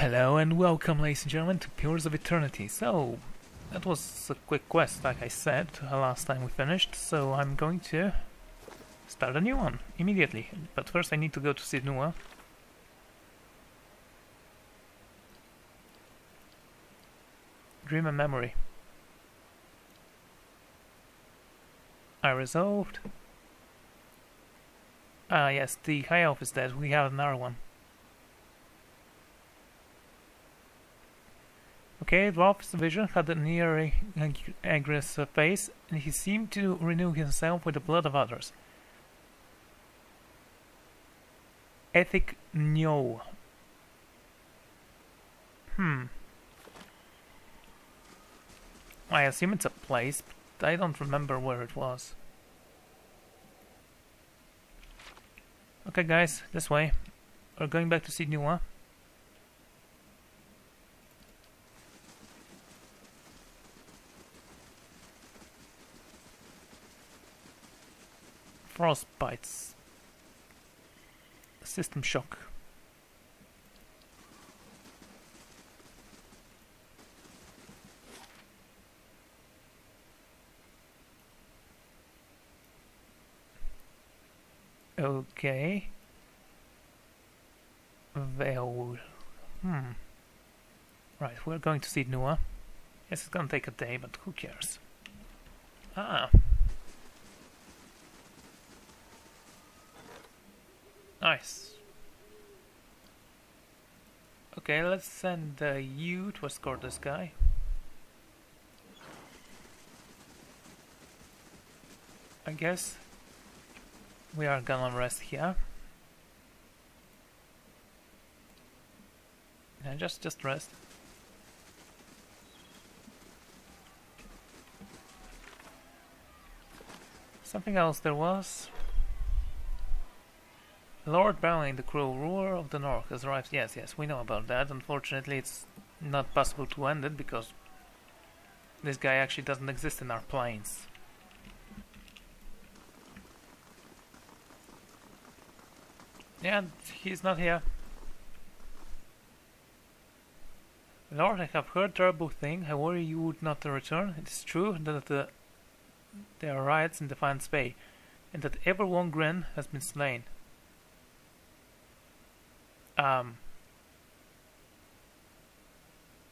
Hello and welcome, ladies and gentlemen, to Pillars of Eternity. So, that was a quick quest, like I said, last time we finished, so I'm going to start a new one immediately. But first I need to go to Sidnua. Dream and memory. I resolved. Ah yes, the High Elf is dead, we have another one. Okay, Dwarf's vision had a near aggressive face, and he seemed to renew himself with the blood of others. Ethic Nyo. I assume it's a place, but I don't remember where it was. Okay guys, this way. We're going back to Sidnua. Frostbites. System shock. Okay. Well. Right, we're going to Sidnua. Yes, it's gonna take a day, but who cares? Ah. Nice. Okay, let's send you to escort this guy. I guess we are gonna rest here. Yeah, just rest. Something else there was. Lord Browning, the cruel ruler of the North, has arrived. Yes, we know about that. Unfortunately, it's not possible to end it because this guy actually doesn't exist in our planes. Yeah, he's not here. Lord, I have heard terrible thing. I worry you would not return. It is true that there are riots in Defiance Bay, and that everyone Gren has been slain.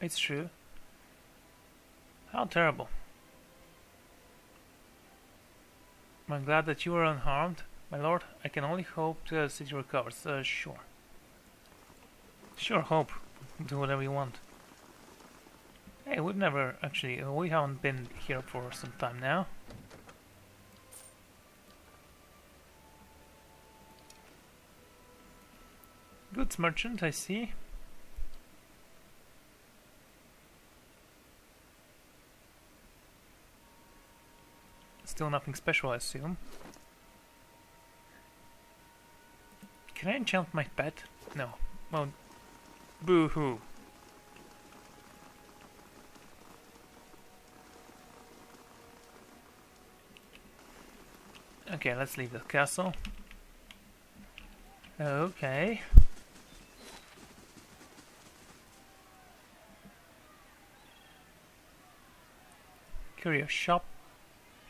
It's true. How terrible. I'm glad that you are unharmed. My lord, I can only hope the city recovers. Sure. Sure, hope. Do whatever you want. Hey, we've never actually... we haven't been here for some time now. Goods merchant, I see. Still nothing special, I assume. Can I enchant my pet? No. Well, boo-hoo. Okay, let's leave the castle. Okay. Curious shop.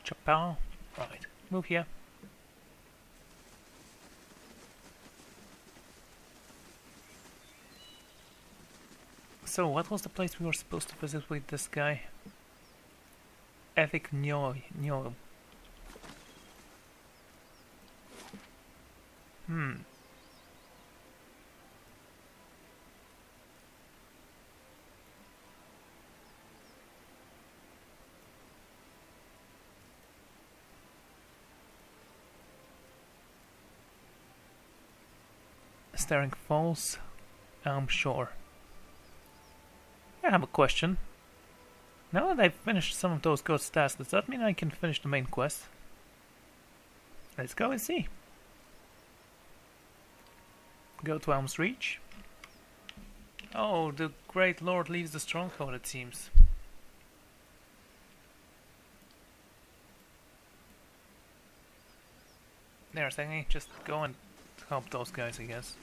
Chapel. Right. Move here. So, what was the place we were supposed to visit with this guy? Ethic Nyo. Staring Falls, Elm Shore. I have a question. Now that I've finished some of those ghost tasks, does that mean I can finish the main quest? Let's go and see. Go to Elm's Reach. Oh, the Great Lord leaves the stronghold, it seems. There's thingy, just go and help those guys, I guess.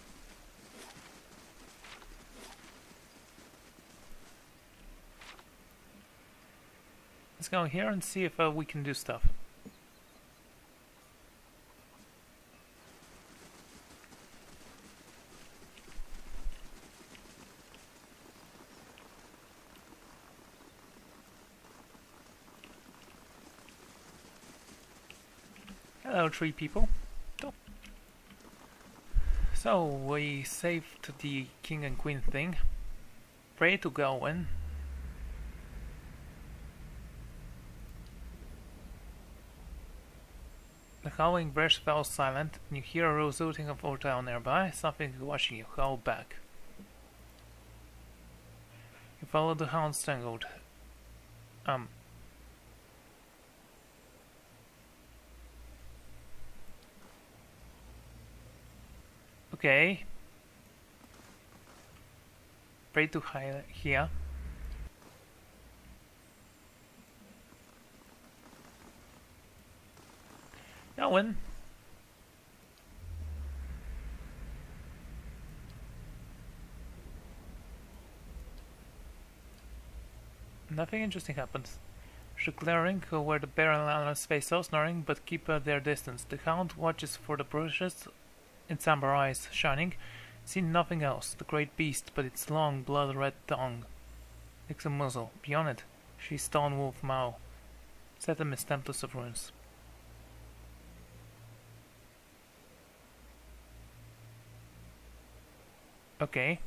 let's go here and see if we can do stuff. Hello, 3 people. Oh. So, we saved the king and queen thing. Pray to Gawain. The howling brush fell silent, and you hear a rosooting of Ortail nearby. Something is watching you. Howl back. You follow the hound strangled. Okay. Pray to here. Gawain. Nothing interesting happens. Glaring where the bear and Lana's face off, snoring, but keep their distance. The hound watches for the bushes, its amber eyes shining. See nothing else. The great beast, but its long, blood-red tongue. Licks a muzzle. Beyond it, she's stone wolf maw. Set them as templars of ruins. Okay.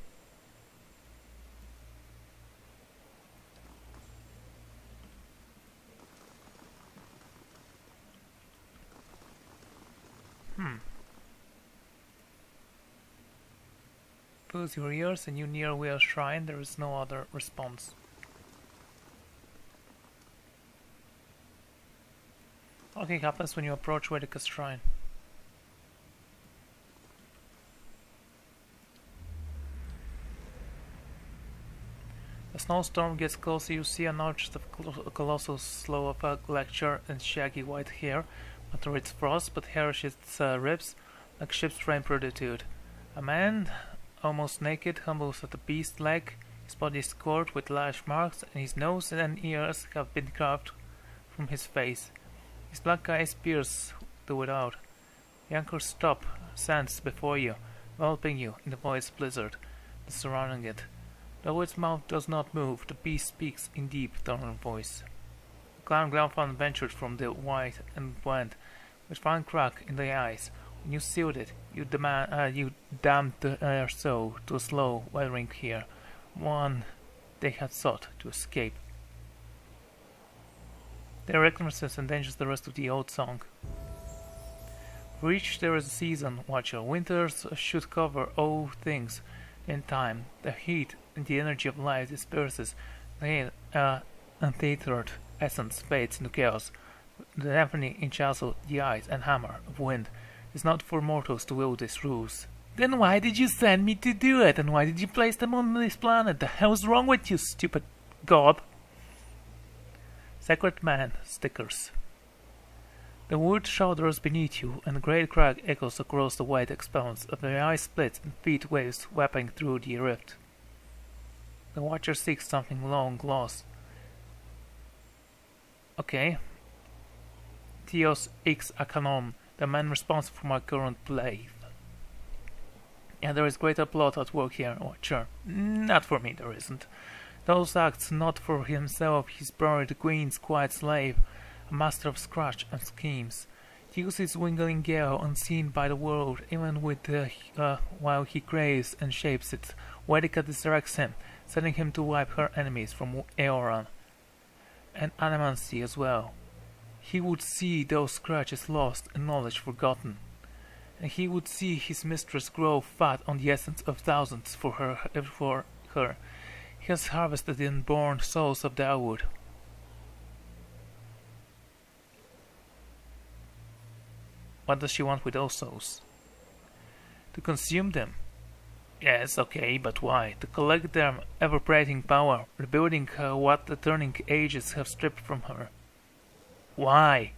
Close your ears and you near Whale Shrine. There is no other response. Nothing happens when you approach Vedica's shrine. The snowstorm gets closer. You see an arch of colossal slow of a lecture and shaggy white hair. Under its frost, but hairish its ribs, like ship's rain produtude. A man, almost naked, humbles at the beast's leg. His body is scored with lash marks, and his nose and ears have been carved from his face. His black eyes pierce the without. The anchor stop, stands before you, enveloping you in the void's blizzard, the surrounding it. Though its mouth does not move, the beast speaks in deep, tonal voice. The clown Glorfindel ventured from the white and went, with one crack in the eyes. When you sealed it, you damned their soul to a slow weathering here, one they had sought to escape. Their ignorance endangers the rest of the old song. For each there is a season, Watcher. Winters should cover all things in time. The heat and the energy of life disperses. The untethered essence fades into chaos. The deafening encastle, the eyes and hammer of wind. It is not for mortals to wield these rules. Then why did you send me to do it? And why did you place them on this planet? The hell's wrong with you, stupid god? Sacred man, stickers. The wood shudders beneath you, and a great crack echoes across the white expanse of the ice splits and feet waves sweeping through the rift. The Watcher seeks something long lost. Okay. Theos X Akanom, the man responsible for my current play. Yeah, there is greater plot at work here, Watcher. Not for me, there isn't. Those acts not for himself, he's buried the queen's quiet slave, a master of scratch and schemes. He uses wingling gale unseen by the world, even with while he craves and shapes it. Vedica distracts him, sending him to wipe her enemies from Eoran. And Animancy as well. He would see those scratches lost and knowledge forgotten. And he would see his mistress grow fat on the essence of thousands for her. He has harvested the unborn souls of Dawood. What does she want with those souls? To consume them. Yes, okay, but why? To collect their evaporating power, rebuilding what the turning ages have stripped from her. Why?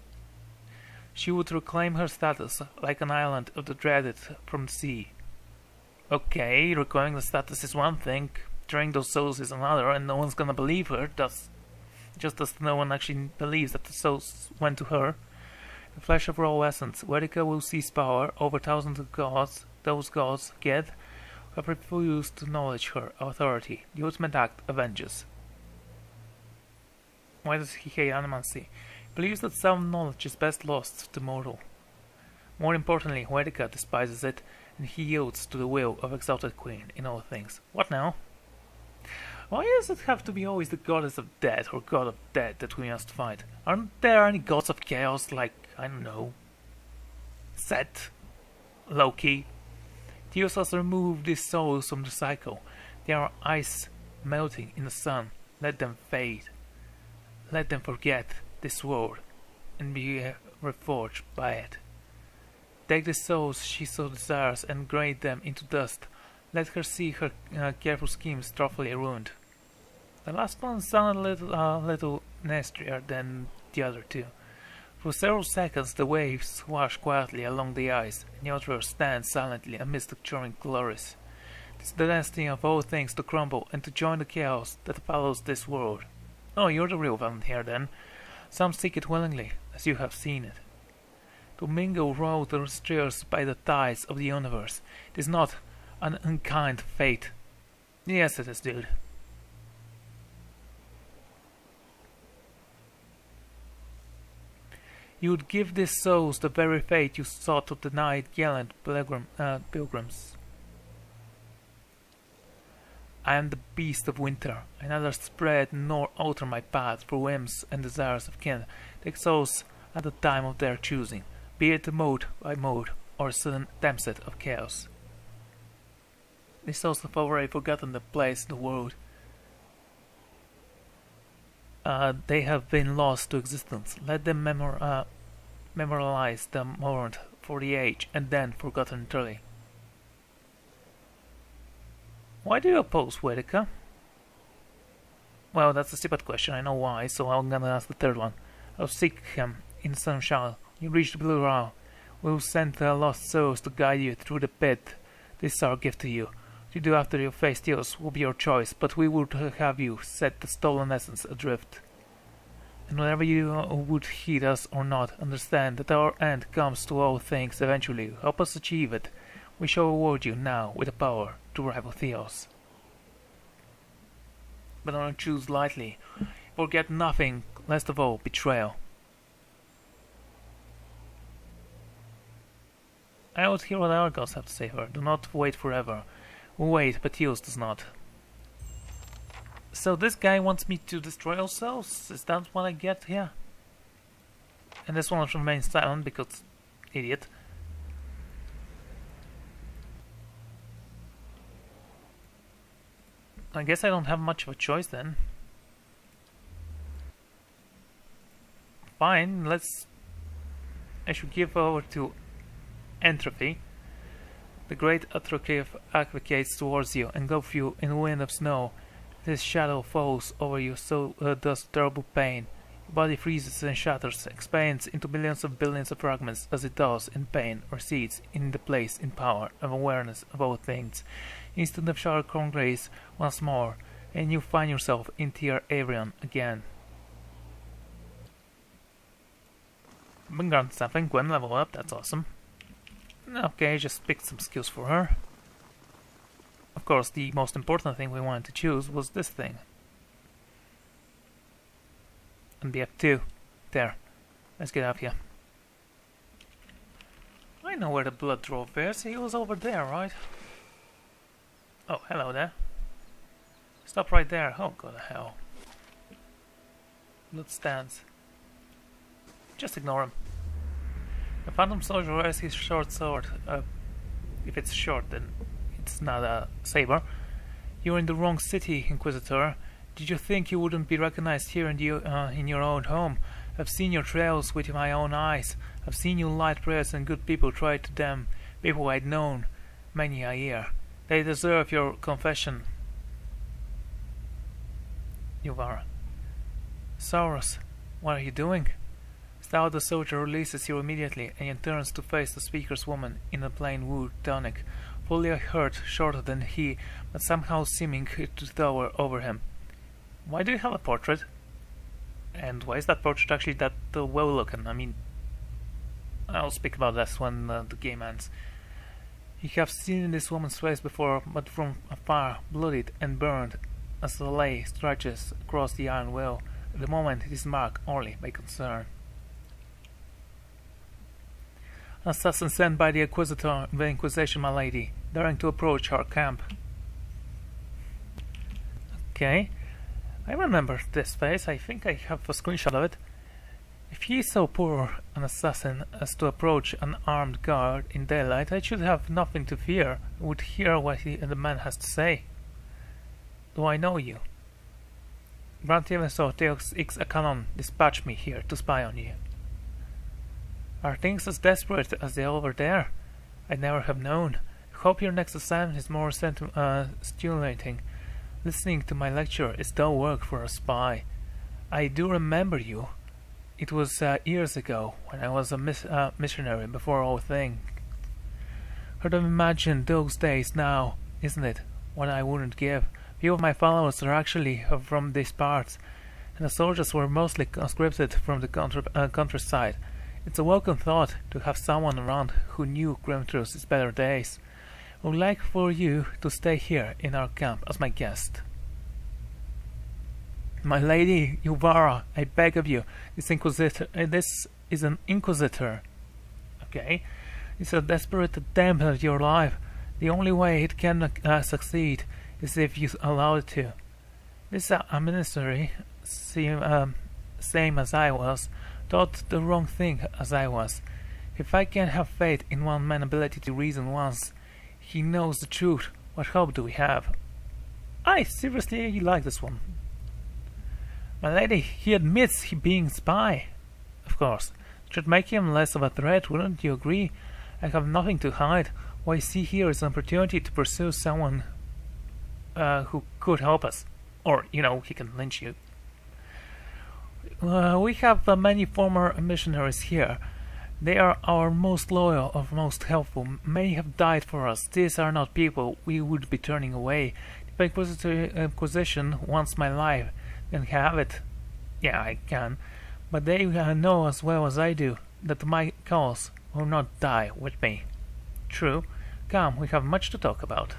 She would reclaim her status like an island of the dreaded from the sea. Okay, reclaiming the status is one thing, turning those souls is another, and no one's gonna believe her. just as no one actually believes that the souls went to her. The flesh of raw essence, Vedica will seize power over thousands of gods, those gods, Geth, who have refused to acknowledge her authority. The ultimate act avenges. Why does he hate animancy? He believes that some knowledge is best lost to mortal. More importantly, Vedica despises it, and he yields to the will of Exalted Queen in all things. What now? Why does it have to be always the goddess of death or god of death that we must fight? Aren't there any gods of chaos like, I don't know, Set, Loki? Theos has removed these souls from the cycle. They are ice melting in the sun. Let them fade. Let them forget this world and be reforged by it. Take the souls she so desires and grade them into dust. Let her see her careful schemes thoroughly ruined. The last one sounded a little nastier than the other two. For several seconds the waves swash quietly along the ice, and the other stands silently amidst the churning glories. It is the destiny of all things to crumble and to join the chaos that follows this world. Oh, you're the real villain here then. Some seek it willingly, as you have seen it. To mingle raw the streams by the tides of the universe. It is not an unkind fate. Yes, it is, dude. You would give these souls the very fate you sought to deny gallant pilgrims. I am the beast of winter. I neither spread nor alter my path for whims and desires of kin. Take souls at the time of their choosing, be it mode by mode or sudden tempest of chaos. These souls have already forgotten their place in the world. They have been lost to existence. Let them memorialize the mourned for the age and then forgotten entirely. Why do you oppose Vedica? Well, that's a stupid question, I know why, so I'm gonna ask the third one. I'll seek him in sunshine. You reach the Blue Isle. We'll send the lost souls to guide you through the pit. This is our gift to you. What you do after you face Theos will be your choice, but we would have you set the stolen essence adrift. And whenever you would heed us or not, understand that our end comes to all things eventually. Help us achieve it. We shall reward you now with the power to rival Theos. But don't choose lightly. Forget nothing, least of all betrayal. I would hear what our gods have to say for her. Do not wait forever. We wait, but Theos does not. So this guy wants me to destroy ourselves? Is that what I get here? And this one remains silent because... idiot. I guess I don't have much of a choice then. Fine, let's... I should give over to Entropy. The great Atrophy advocates towards you, engulf you in a wind of snow. This shadow falls over you, so does terrible pain. Your body freezes and shatters, expands into billions of fragments as it does in pain, recedes in the place in power of awareness of all things. Instant of Sharkon grace once more, and you find yourself in Tier Avrion again. Been granted something, Gwen level up, that's awesome. Okay, just picked some skills for her. Of course, the most important thing we wanted to choose was this thing. And BF2. There. Let's get up here. I know where the blood drove is. He was over there, right? Oh, hello there. Stop right there. Oh, god hell. Blood stands. Just ignore him. The Phantom Soldier wears his short sword. If it's short, then it's not a saber. You're in the wrong city, Inquisitor. Did you think you wouldn't be recognized here in your own home? I've seen your trails with my own eyes. I've seen you light prayers and good people try to damn people I'd known many a year. They deserve your confession. Yuvara. Saurus, what are you doing? Now the soldier releases you immediately and turns to face the speaker's woman in a plain wood tunic, fully hurt, shorter than he, but somehow seeming to tower over him. Why do you have a portrait? And why is that portrait actually that well looking? I mean, I'll speak about that when the game ends. You have seen this woman's face before, but from afar, bloodied and burned, as the lay stretches across the iron will. At the moment it is marked only by concern. An assassin sent by the Inquisitor in the Inquisition, my lady, daring to approach our camp. Okay. I remember this face. I think I have a screenshot of it. If he is so poor an assassin as to approach an armed guard in daylight, I should have nothing to fear. I would hear what the man has to say. Do I know you? Grant even so, Theos Ix Acanon dispatched me here to spy on you. Are things as desperate as they are over there? I'd never have known. I hope your next assignment is more stimulating. Listening to my lecture is dull work for a spy. I do remember you. It was years ago, when I was a missionary before all things. Hard to imagine those days now, isn't it? What I wouldn't give. Few of my followers are actually from these parts, and the soldiers were mostly conscripted from the countryside. It's a welcome thought to have someone around who knew Grimthru's better days. I would like for you to stay here in our camp as my guest. My lady Yuvara, I beg of you, this is an Inquisitor. Okay? It's a desperate attempt at your life. The only way it can succeed is if you allow it to. This ministry, same as I was, thought the wrong thing as I was. If I can have faith in one man's ability to reason once, he knows the truth. What hope do we have? I seriously like this one. My lady, he admits he being spy. Of course. It should make him less of a threat, wouldn't you agree? I have nothing to hide. What I see here is an opportunity to pursue someone who could help us. Or, he can lynch you. We have many former missionaries here. They are our most loyal or most helpful. Many have died for us. These are not people we would be turning away. If Inquisition wants my life, then have it. Yeah, I can. But they know as well as I do that my cause will not die with me. True. Come, we have much to talk about.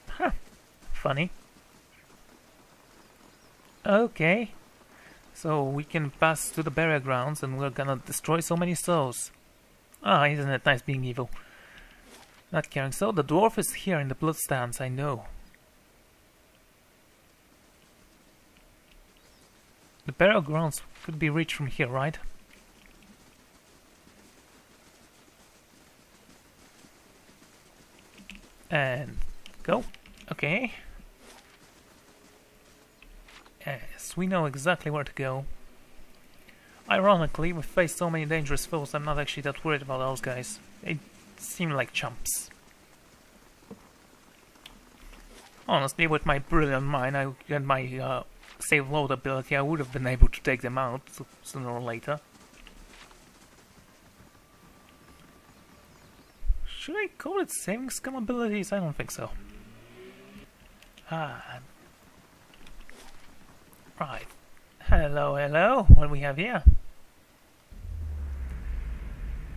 Huh. Funny. Okay. So we can pass to the burial grounds and we're gonna destroy so many souls. Ah, isn't it nice being evil? Not caring so, the dwarf is here in the bloodstands, I know. The burial grounds could be reached from here, right? And go. Okay. Yes, we know exactly where to go. Ironically, we face so many dangerous foes, I'm not actually that worried about those guys. They seem like chumps. Honestly, with my brilliant mind and my save load ability, I would have been able to take them out sooner or later. Should I call it saving scum abilities? I don't think so. Ah. Right. Hello, hello. What do we have here?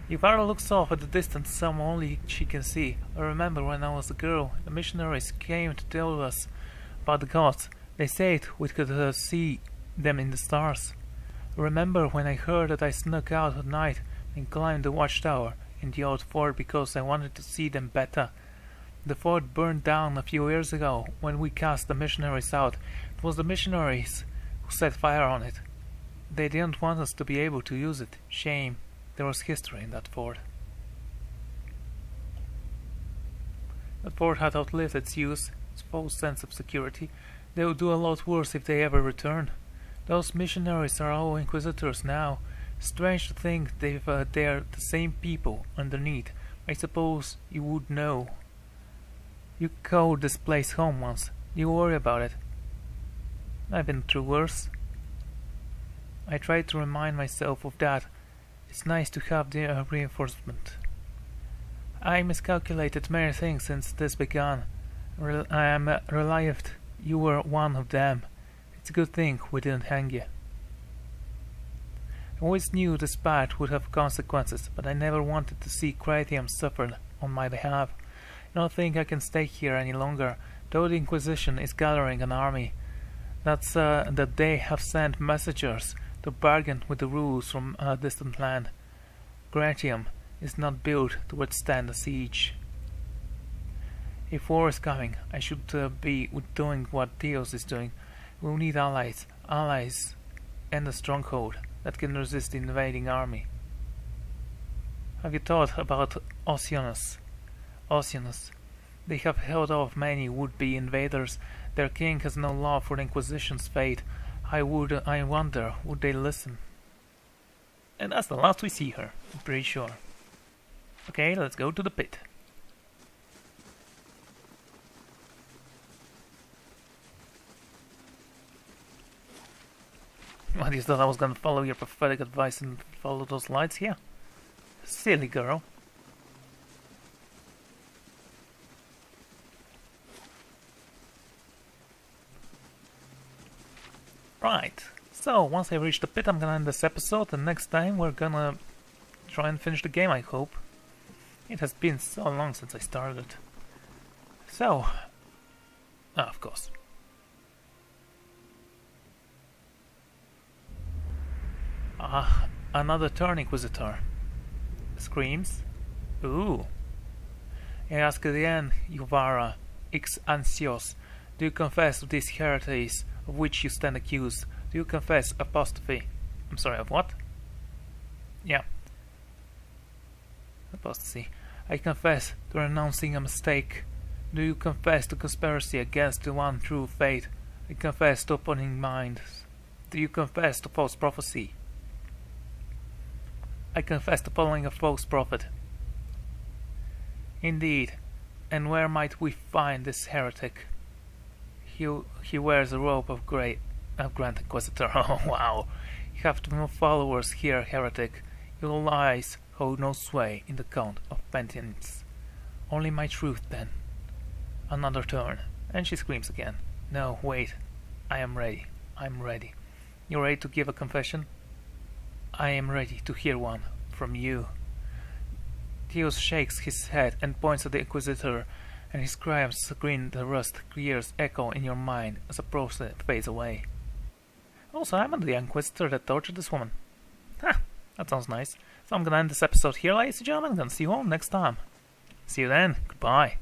Yuvara looks off at the distance, some only she can see. I remember when I was a girl, the missionaries came to tell us about the gods. They said we could see them in the stars. I remember when I heard that I snuck out at night and climbed the watchtower in the old fort because I wanted to see them better. The fort burned down a few years ago when we cast the missionaries out. It was the missionaries who set fire on it. They didn't want us to be able to use it. Shame. There was history in that fort. That fort had outlived its use, its false sense of security. They would do a lot worse if they ever return. Those missionaries are all Inquisitors now. Strange to think they're the same people underneath. I suppose you would know. You called this place home once. Do you worry about it? I've been through worse. I try to remind myself of that. It's nice to have the reinforcement. I miscalculated many things since this began. I am relieved You were one of them. It's a good thing we didn't hang you. I always knew this path would have consequences, but I never wanted to see Cratium suffer on my behalf. I don't think I can stay here any longer, though the Inquisition is gathering an army. That they have sent messengers to bargain with the rules from a distant land. Gratium is not built to withstand a siege. If war is coming, I should be doing what Theos is doing. We'll need allies, and a stronghold that can resist the invading army. Have you thought about Oceanus? They have held off many would-be invaders. Their king has no love for the Inquisition's fate. I wonder, would they listen? And that's the last we see her, I'm pretty sure. Okay, let's go to the pit. What, you thought I was gonna follow your prophetic advice and follow those lights here? Silly girl. Right, so once I reach the pit, I'm gonna end this episode, and next time we're gonna try and finish the game, I hope. It has been so long since I started. So, of course. Another turn Inquisitor. Screams. Ooh. I ask again, Yuvara, Ix Ansios, do you confess of these heresies of which you stand accused? Do you confess apostasy? I'm sorry, of what? Yeah. Apostasy. I confess to renouncing a mistake. Do you confess to conspiracy against the one true faith? I confess to opening minds. Do you confess to false prophecy? I confess to following a false prophet. Indeed. And where might we find this heretic? He wears a robe of Grand Inquisitor. Oh wow. You have no followers here, heretic. Your lies hold no sway in the count of penitence. Only my truth, then. Another turn. And she screams again. No, wait. I am ready. I'm ready. You ready to give a confession? I am ready to hear one from you. Theos shakes his head and points at the Inquisitor, and his cries scream the rust clears echo in your mind as a process fades away. Also, I'm the Inquisitor that tortured this woman. Ha! That sounds nice. So I'm gonna end this episode here, ladies and gentlemen, and see you all next time. See you then. Goodbye.